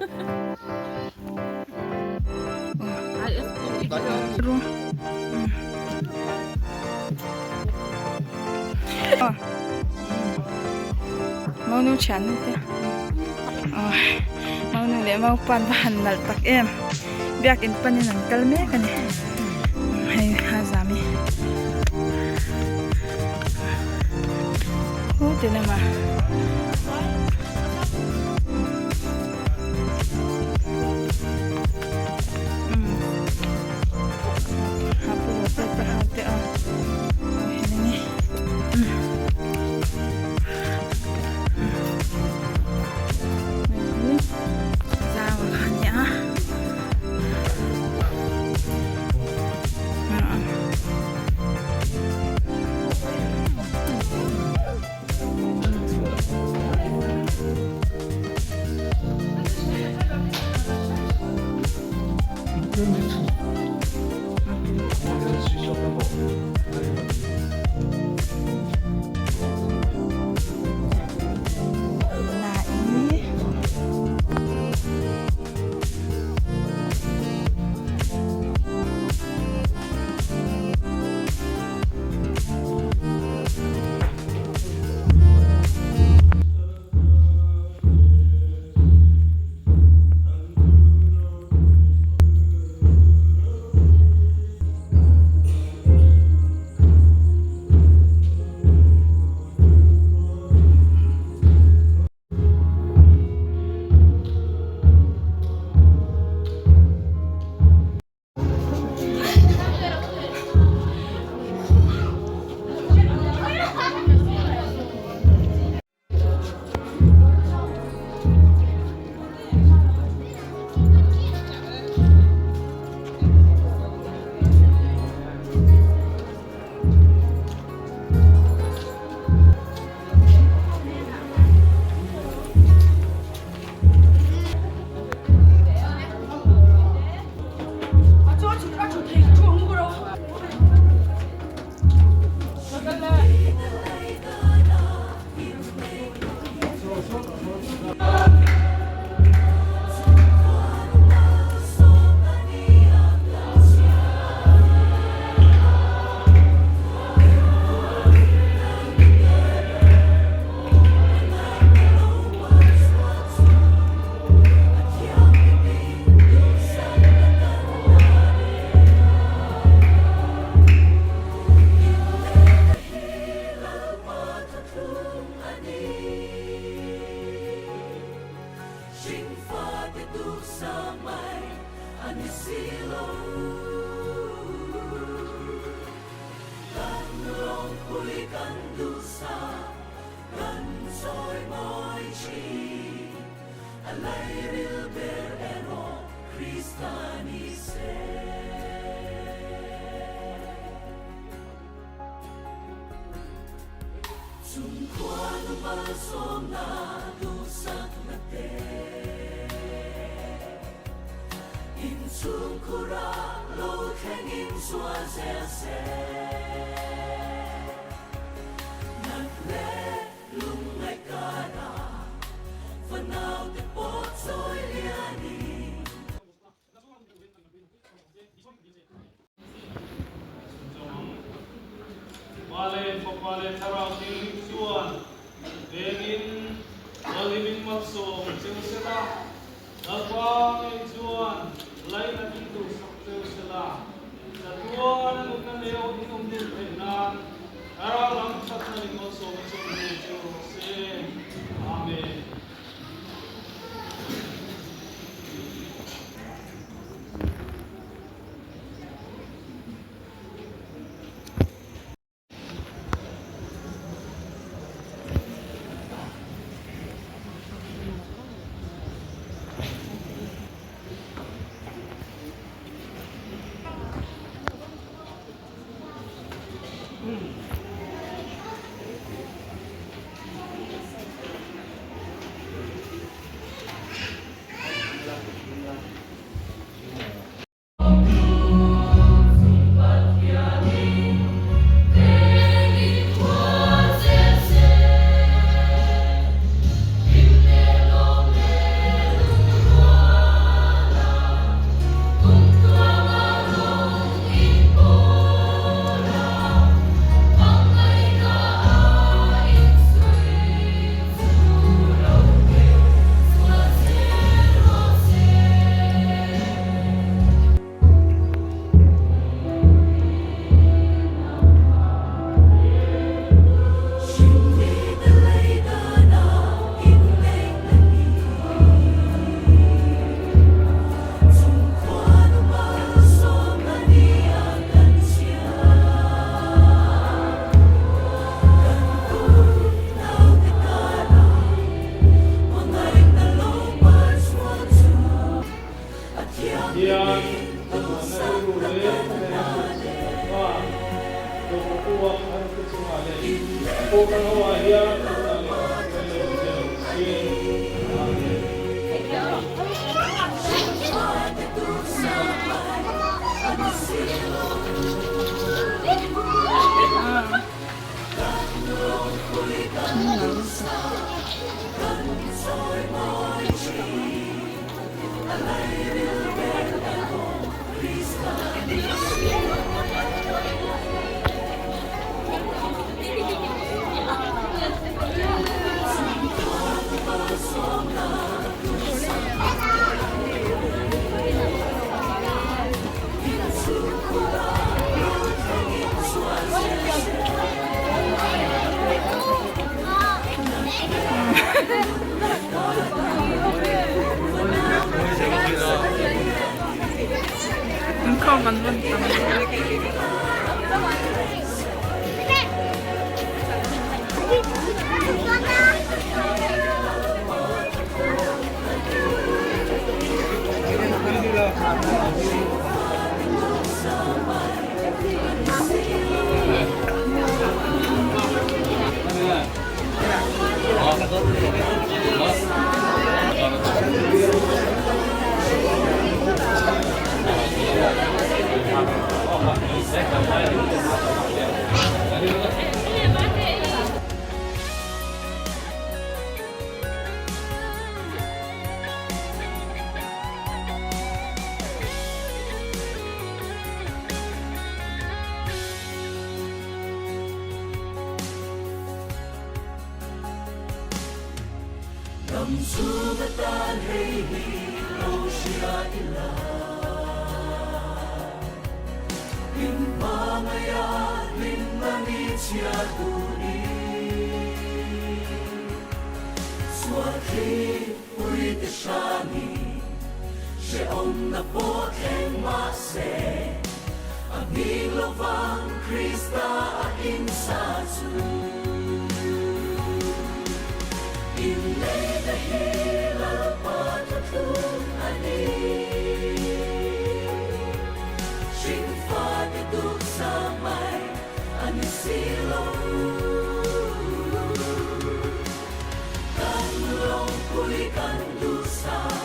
True. Mau nu chan nu te. Mau nu le mau pan han nal tak em. Biak in panin an kal me ka ni. Hay hazami. Te na ma. Male tarang ni suan, begin oliving maso sila, nagwang suan, lain na dito sila. Sa tuwan ang ugnaneo inom din na aralang sa taling maso ni Amen. yan ang naluluwi na kukuha ang kusungalit. Ako kang hawahiya at Ikaw man man. Sumatan hei lo siya ila Bin mamaya bin langit siya duni Suati uri te shani She om na po en mase Ang lovang Krista a insatsu Inlay dahil ang patatun ani Shinfa duduk sa may anisilo Kanlong kuy kandusa